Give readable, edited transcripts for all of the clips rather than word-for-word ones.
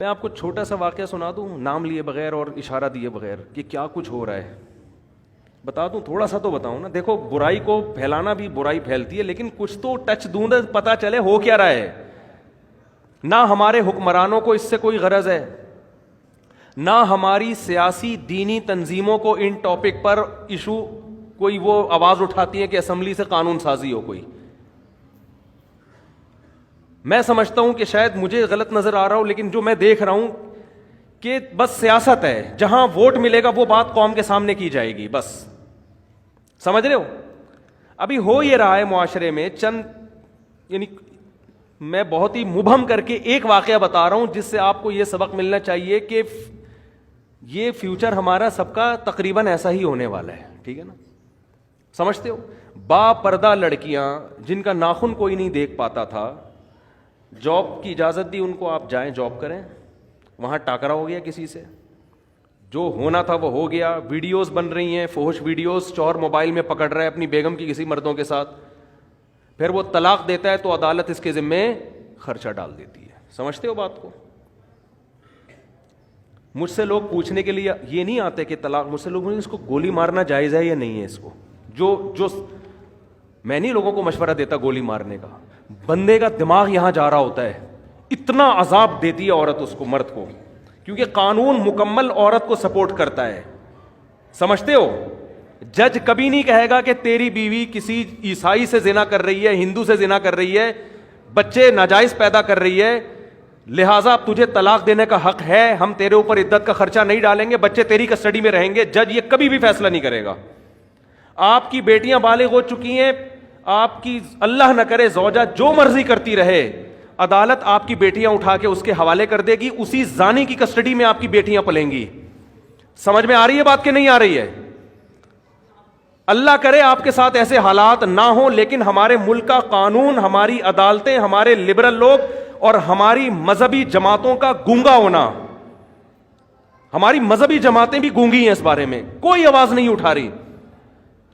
میں آپ کو چھوٹا سا واقعہ سنا دوں, نام لیے بغیر اور اشارہ دیے بغیر, کہ کیا کچھ ہو رہا ہے. بتا دوں, تھوڑا سا تو بتاؤں نا. دیکھو, برائی کو پھیلانا بھی برائی پھیلتی ہے, لیکن کچھ تو ٹچ دوں نا, پتا چلے ہو کیا رہا ہے. نہ ہمارے حکمرانوں کو اس سے کوئی غرض ہے, نہ ہماری سیاسی دینی تنظیموں کو ان ٹاپک پر ایشو کوئی وہ آواز اٹھاتی ہے کہ اسمبلی سے قانون سازی ہو کوئی. میں سمجھتا ہوں کہ شاید مجھے غلط نظر آ رہا ہوں, لیکن جو میں دیکھ رہا ہوں کہ بس سیاست ہے, جہاں ووٹ ملے گا وہ بات قوم کے سامنے کی جائے گی بس. سمجھ رہے ہو؟ ابھی ہو یہ رہا ہے معاشرے میں چند, یعنی میں بہت ہی مبہم کر کے ایک واقعہ بتا رہا ہوں جس سے آپ کو یہ سبق ملنا چاہیے کہ یہ فیوچر ہمارا سب کا تقریباً ایسا ہی ہونے والا ہے. ٹھیک ہے نا؟ سمجھتے ہو؟ با پردہ لڑکیاں جن کا ناخن کوئی نہیں دیکھ پاتا تھا, جاب کی اجازت دی ان کو, آپ جائیں جاب کریں, وہاں ٹاکرا ہو گیا کسی سے, جو ہونا تھا وہ ہو گیا. ویڈیوز بن رہی ہیں, فحش ویڈیوز, چور موبائل میں پکڑ رہا ہے اپنی بیگم کی کسی مردوں کے ساتھ, پھر وہ طلاق دیتا ہے تو عدالت اس کے ذمے خرچہ ڈال دیتی ہے. سمجھتے ہو بات کو؟ مجھ سے لوگ پوچھنے کے لیے یہ نہیں آتے کہ طلاق, مجھ سے لوگ اس کو گولی مارنا جائز ہے یا نہیں ہے. اس کو جو میں نہیں لوگوں کو مشورہ دیتا گولی مارنے کا, بندے کا دماغ یہاں جا رہا ہوتا ہے. اتنا عذاب دیتی ہے عورت اس کو, مرد کو, کیونکہ قانون مکمل عورت کو سپورٹ کرتا ہے. سمجھتے ہو؟ جج کبھی نہیں کہے گا کہ تیری بیوی کسی عیسائی سے زنا کر رہی ہے, ہندو سے زنا کر رہی ہے, بچے ناجائز پیدا کر رہی ہے, لہٰذا تجھے طلاق دینے کا حق ہے, ہم تیرے اوپر عدت کا خرچہ نہیں ڈالیں گے, بچے تیری کسٹڈی میں رہیں گے. جج یہ کبھی بھی فیصلہ نہیں کرے گا. آپ کی بیٹیاں بالغ ہو چکی ہیں, آپ کی اللہ نہ کرے زوجہ جو مرضی کرتی رہے, عدالت آپ کی بیٹیاں اٹھا کے اس کے حوالے کر دے گی, اسی زانی کی کسٹڈی میں آپ کی بیٹیاں پلیں گی. سمجھ میں آ رہی ہے بات کہ نہیں آ رہی ہے؟ اللہ کرے آپ کے ساتھ ایسے حالات نہ ہوں, لیکن ہمارے ملک کا قانون, ہماری عدالتیں, ہمارے لبرل لوگ اور ہماری مذہبی جماعتوں کا گونگا ہونا, ہماری مذہبی جماعتیں بھی گونگی ہیں اس بارے میں, کوئی آواز نہیں اٹھا رہی.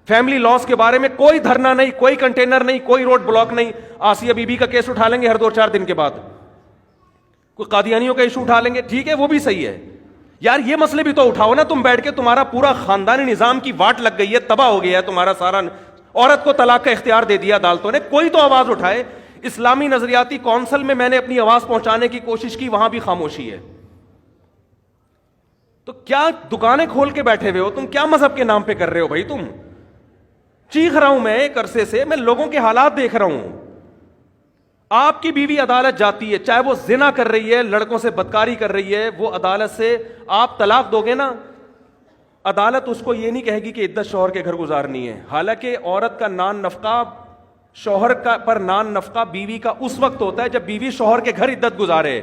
فیملی لاس کے بارے میں کوئی دھرنا نہیں, کوئی کنٹینر نہیں, کوئی روڈ بلاک نہیں. آسیہ بی بی کا کیس اٹھا لیں گے ہر 2-4 دن کے بعد, کوئی قادیانیوں کا ایشو اٹھا لیں گے, ٹھیک ہے وہ بھی صحیح ہے. یار یہ مسئلے بھی تو اٹھاؤ نا تم بیٹھ کے, تمہارا پورا خاندانی نظام کی واٹ لگ گئی ہے, تباہ ہو گیا ہے تمہارا سارا. عورت کو طلاق کا اختیار دے دیا عدالتوں نے, کوئی تو آواز اٹھائے. اسلامی نظریاتی کونسل میں میں نے اپنی آواز پہنچانے کی کوشش کی, وہاں بھی خاموشی ہے. تو کیا دکانیں کھول کے بیٹھے ہوئے ہو تم؟ کیا مذہب کے نام پہ کر رہے ہو بھائی تم؟ چیخ رہا ہوں میں ایک عرصے سے, میں لوگوں کے حالات دیکھ رہا ہوں. آپ کی بیوی عدالت جاتی ہے, چاہے وہ زنا کر رہی ہے, لڑکوں سے بدکاری کر رہی ہے, وہ عدالت سے آپ طلاق دو گے نا, عدالت اس کو یہ نہیں کہے گی کہ عدت شوہر کے گھر گزارنی ہے. حالانکہ عورت کا نان نفقہ, شوہر کا پر نان نفقہ بیوی کا اس وقت ہوتا ہے جب بیوی شوہر کے گھر عدت گزارے.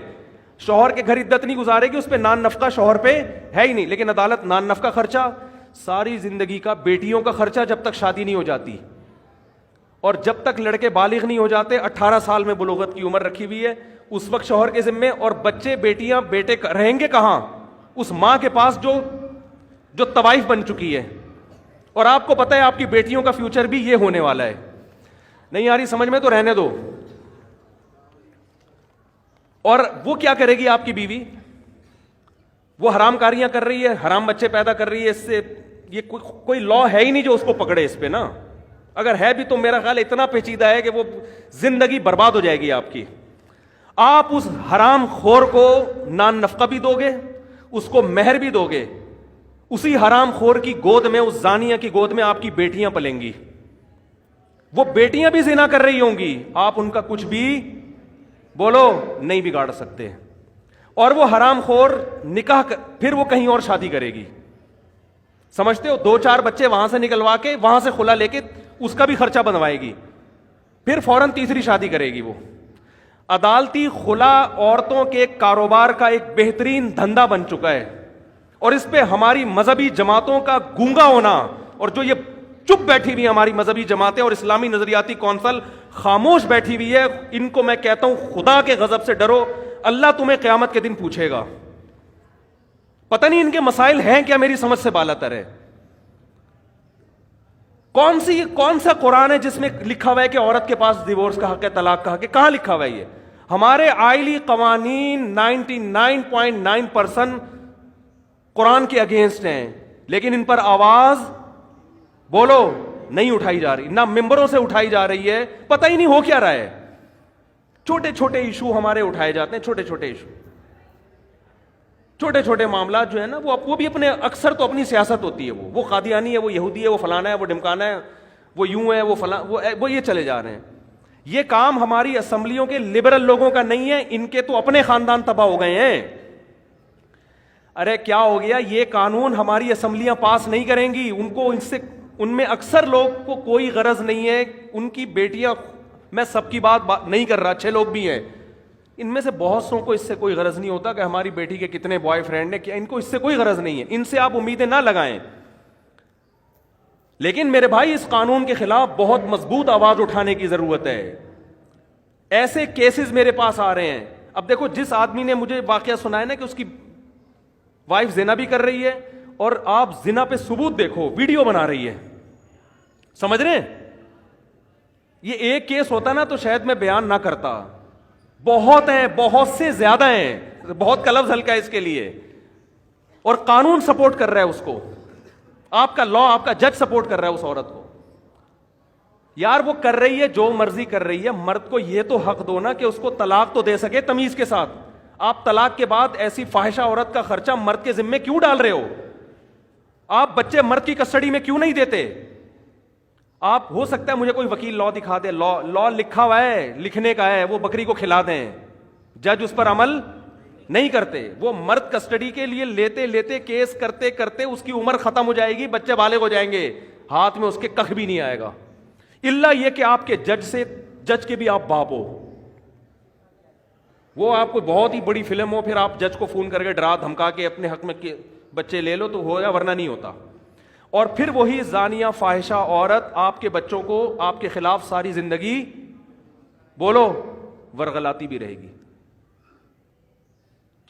شوہر کے گھر عدت نہیں گزارے گی, اس پہ نان نفقہ شوہر پہ ہے ہی نہیں. لیکن عدالت نان نفقہ خرچہ, ساری زندگی کا بیٹیوں کا خرچہ جب تک شادی نہیں ہو جاتی, اور جب تک لڑکے بالغ نہیں ہو جاتے, 18 سال میں بلوغت کی عمر رکھی ہوئی ہے, اس وقت شوہر کے ذمے. اور بچے بیٹیاں بیٹے رہیں گے کہاں؟ اس ماں کے پاس جو طوائف بن چکی ہے. اور آپ کو پتہ ہے آپ کی بیٹیوں کا فیوچر بھی یہ ہونے والا ہے. نہیں آ رہی سمجھ میں تو رہنے دو. اور وہ کیا کرے گی آپ کی بیوی؟ وہ حرام کاریاں کر رہی ہے, حرام بچے پیدا کر رہی ہے, اس سے یہ کوئی لا ہے ہی نہیں جو اس کو پکڑے اس پہ نا. اگر ہے بھی تو میرا خیال اتنا پیچیدہ ہے کہ وہ زندگی برباد ہو جائے گی آپ کی. آپ اس حرام خور کو نان نفقہ بھی دو گے, اس کو مہر بھی دو گے, اسی حرام خور کی گود میں, اس زانیہ کی گود میں آپ کی بیٹیاں پلیں گی. وہ بیٹیاں بھی زنا کر رہی ہوں گی, آپ ان کا کچھ بھی بولو نہیں بگاڑ سکتے. اور وہ حرام خور نکاح پھر وہ کہیں اور شادی کرے گی. سمجھتے ہو؟ 2-4 بچے وہاں سے نکلوا کے, وہاں سے خلا لے کے اس کا بھی خرچہ بنوائے گی, پھر فوراً تیسری شادی کرے گی. وہ عدالتی خلا عورتوں کے کاروبار کا ایک بہترین دھندا بن چکا ہے, اور اس پہ ہماری مذہبی جماعتوں کا گونگا ہونا, اور جو یہ چپ بیٹھی ہوئی ہماری مذہبی جماعتیں اور اسلامی نظریاتی کونسل خاموش بیٹھی ہوئی ہے, ان کو میں کہتا ہوں خدا کے غضب سے ڈرو. اللہ تمہیں قیامت کے دن پوچھے گا. پتہ نہیں ان کے مسائل ہیں کیا, میری سمجھ سے بالاتر ہے. کون سا قرآن ہے جس میں لکھا ہوا ہے کہ عورت کے پاس ڈیورس کا حق ہے, طلاق کا حق ہے؟ کہاں لکھا ہوا ہے یہ؟ ہمارے آئلی قوانین 99.9% قرآن کے اگینسٹ ہیں, لیکن ان پر آواز بولو نہیں اٹھائی جا رہی, نہ ممبروں سے اٹھائی جا رہی ہے, پتہ ہی نہیں ہو کیا رہا ہے. چھوٹے چھوٹے ایشو ہمارے اٹھائے جاتے ہیں, چھوٹے چھوٹے ایشو, چھوٹے چھوٹے معاملات جو ہے نا, وہ بھی اپنے, اکثر تو اپنی سیاست ہوتی ہے, وہ قادیانی ہے, وہ یہودی ہے, وہ فلانا ہے, وہ ڈمکانا ہے, وہ یوں ہے, وہ فلاں, وہ یہ چلے جا رہے ہیں. یہ کام ہماری اسمبلیوں کے لبرل لوگوں کا نہیں ہے, ان کے تو اپنے خاندان تباہ ہو گئے ہیں. ارے کیا ہو گیا, یہ قانون ہماری اسمبلیاں پاس نہیں کریں گی, ان میں اکثر لوگ کو کوئی غرض نہیں ہے, ان کی بیٹیاں, میں سب کی بات نہیں کر رہا, اچھے لوگ بھی ہیں, ان میں سے بہت سو کو اس سے کوئی غرض نہیں ہوتا کہ ہماری بیٹی کے کتنے بوائے فرینڈ ہیں, کیا ان کو اس سے کوئی غرض نہیں ہے, ان سے آپ امیدیں نہ لگائیں. لیکن میرے بھائی, اس قانون کے خلاف بہت مضبوط آواز اٹھانے کی ضرورت ہے. ایسے کیسز میرے پاس آ رہے ہیں. اب دیکھو, جس آدمی نے مجھے واقعہ سنایا نا کہ اس کی وائف زنا بھی کر رہی ہے, اور آپ زنا پہ ثبوت دیکھو, ویڈیو بنا رہی ہے, سمجھ رہے ہیں؟ یہ ایک کیس ہوتا نا تو شاید میں بیان نہ کرتا, بہت ہیں, بہت سے زیادہ ہیں, بہت کا لفظ ہلکا ہے اس کے لیے, اور قانون سپورٹ کر رہا ہے اس کو, آپ کا لا, آپ کا جج سپورٹ کر رہا ہے اس عورت کو. یار وہ کر رہی ہے, جو مرضی کر رہی ہے, مرد کو یہ تو حق دو نا کہ اس کو طلاق تو دے سکے تمیز کے ساتھ. آپ طلاق کے بعد ایسی فاحشہ عورت کا خرچہ مرد کے ذمے کیوں ڈال رہے ہو؟ آپ بچے مرد کی کسٹڈی میں کیوں نہیں دیتے؟ آپ, ہو سکتا ہے مجھے کوئی وکیل لا دکھا دے, لا لکھا ہوا ہے, لکھنے کا ہے, وہ بکری کو کھلا دیں, جج اس پر عمل نہیں کرتے. وہ مرد کسٹڈی کے لیے لیتے لیتے, کیس کرتے کرتے اس کی عمر ختم ہو جائے گی, بچے بالغ ہو جائیں گے, ہاتھ میں اس کے کخ بھی نہیں آئے گا, الا یہ کہ آپ کے جج کے بھی آپ باپ ہو. وہ آپ کو بہت ہی بڑی فلم ہو, پھر آپ جج کو فون کر کے ڈرا دھمکا کے اپنے حق میں بچے لے لو تو ہو جائے, ورنہ نہیں ہوتا. اور پھر وہی زانیہ فاحشہ عورت آپ کے بچوں کو آپ کے خلاف ساری زندگی بولو ورغلاتی بھی رہے گی.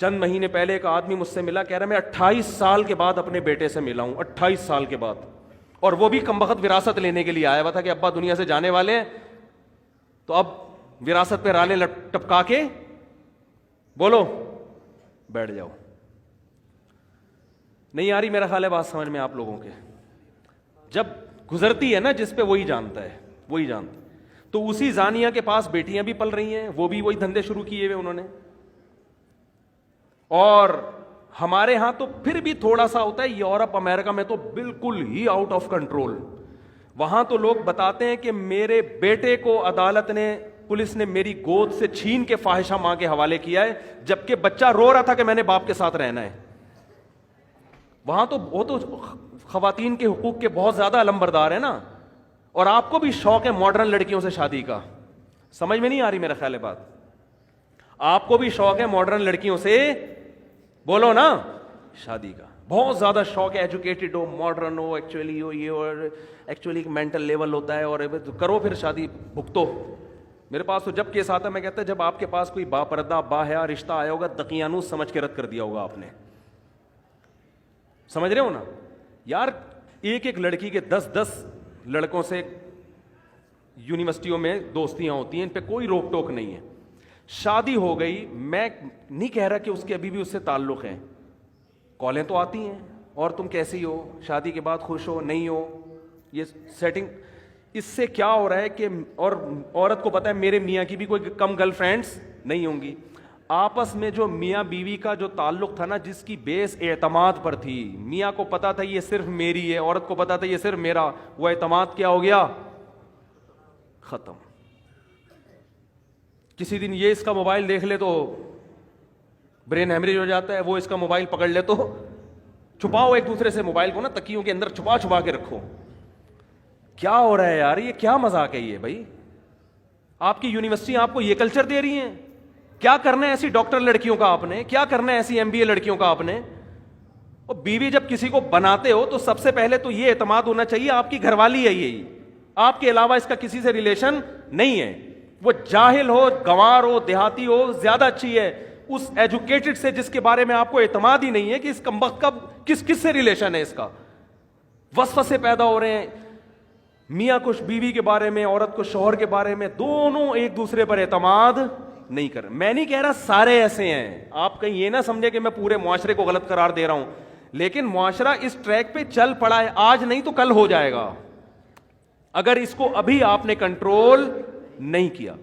چند مہینے پہلے ایک آدمی مجھ سے ملا, کہہ رہا میں 28 سال کے بعد اپنے بیٹے سے ملا ہوں, 28 سال کے بعد, اور وہ بھی کمبخت وراثت لینے کے لیے آیا ہوا تھا کہ ابا دنیا سے جانے والے ہیں, تو اب وراثت پہ رالیں ٹپکا کے بولو بیٹھ جاؤ. نہیں آ رہی میرا خیال ہے بات سمجھ میں آپ لوگوں کے؟ جب گزرتی ہے نا جس پہ, وہی جانتا ہے, وہی جانتا. تو اسی زانیہ کے پاس بیٹیاں بھی پل رہی ہیں, وہ بھی وہی دھندے شروع کیے ہوئے انہوں نے. اور ہمارے ہاں تو پھر بھی تھوڑا سا ہوتا ہے, یورپ امریکہ میں تو بالکل ہی آؤٹ آف کنٹرول. وہاں تو لوگ بتاتے ہیں کہ میرے بیٹے کو عدالت نے, پولیس نے میری گود سے چھین کے فاحشہ ماں کے حوالے کیا ہے, جبکہ بچہ رو رہا تھا کہ میں نے باپ کے ساتھ رہنا ہے. وہاں تو وہ تو خواتین کے حقوق کے بہت زیادہ علمبردار ہیں نا. اور آپ کو بھی شوق ہے ماڈرن لڑکیوں سے شادی کا, سمجھ میں نہیں آ رہی میرا خیال ہے بات؟ آپ کو بھی شوق ہے ماڈرن لڑکیوں سے بولو نا شادی کا, بہت زیادہ شوق ہے, ایجوکیٹڈ ہو, ماڈرن ہو, ایکچولی ہو یہ, اور ایکچولی ایک مینٹل لیول ہوتا ہے, اور کرو پھر شادی بھگتو. میرے پاس تو جب کیس آتا ہے میں کہتا ہے جب آپ کے پاس کوئی با پردہ با حیا رشتہ آیا ہوگا, دقیانوس سمجھ کے رد کر دیا ہوگا آپ نے. سمجھ رہے ہو نا یار؟ ایک ایک لڑکی کے 10 لڑکوں سے یونیورسٹیوں میں دوستیاں ہوتی ہیں, ان پہ کوئی روک ٹوک نہیں ہے. شادی ہو گئی, میں نہیں کہہ رہا کہ اس کے ابھی بھی اس سے تعلق ہیں, کالیں تو آتی ہیں, اور تم کیسی ہو, شادی کے بعد خوش ہو نہیں ہو, یہ سیٹنگ. اس سے کیا ہو رہا ہے کہ, اور عورت کو پتا ہے میرے میاں کی بھی کوئی کم گرل فرینڈس نہیں ہوں گی. آپس میں جو میاں بیوی کا جو تعلق تھا نا, جس کی بیس اعتماد پر تھی, میاں کو پتا تھا یہ صرف میری ہے, عورت کو پتا تھا یہ صرف میرا, وہ اعتماد کیا ہو گیا؟ ختم. کسی دن یہ اس کا موبائل دیکھ لے تو برین ہیمریج ہو جاتا ہے, وہ اس کا موبائل پکڑ لے تو چھپاؤ ایک دوسرے سے موبائل کو نا, تکیوں کے اندر چھپا کے رکھو. کیا ہو رہا ہے یار؟ یہ کیا مذاق ہے یہ بھائی؟ آپ کی یونیورسٹی آپ کو یہ کلچر دے رہی ہیں؟ کیا کرنا ہے ایسی ڈاکٹر لڑکیوں کا آپ نے, کیا کرنا ہے ایسی MBA لڑکیوں کا آپ نے؟ اور بیوی جب کسی کو بناتے ہو تو سب سے پہلے تو یہ اعتماد ہونا چاہیے آپ کی گھر والی ہے, یہی, آپ کے علاوہ اس کا کسی سے ریلیشن نہیں ہے. وہ جاہل ہو, گنوار ہو, دیہاتی ہو, زیادہ اچھی ہے اس ایجوکیٹڈ سے جس کے بارے میں آپ کو اعتماد ہی نہیں ہے کہ اس کمبخت کا کس سے ریلیشن ہے. اس کا وسوسے پیدا ہو رہے ہیں, میاں کو بیوی کے بارے میں, عورت کو شوہر کے بارے میں, دونوں ایک دوسرے پر اعتماد نہیں کر رہے. میں نہیں کہہ رہا سارے ایسے ہیں, آپ کہیں یہ نہ سمجھے کہ میں پورے معاشرے کو غلط قرار دے رہا ہوں, لیکن معاشرہ اس ٹریک پہ چل پڑا ہے, آج نہیں تو کل ہو جائے گا, اگر اس کو ابھی آپ نے کنٹرول نہیں کیا.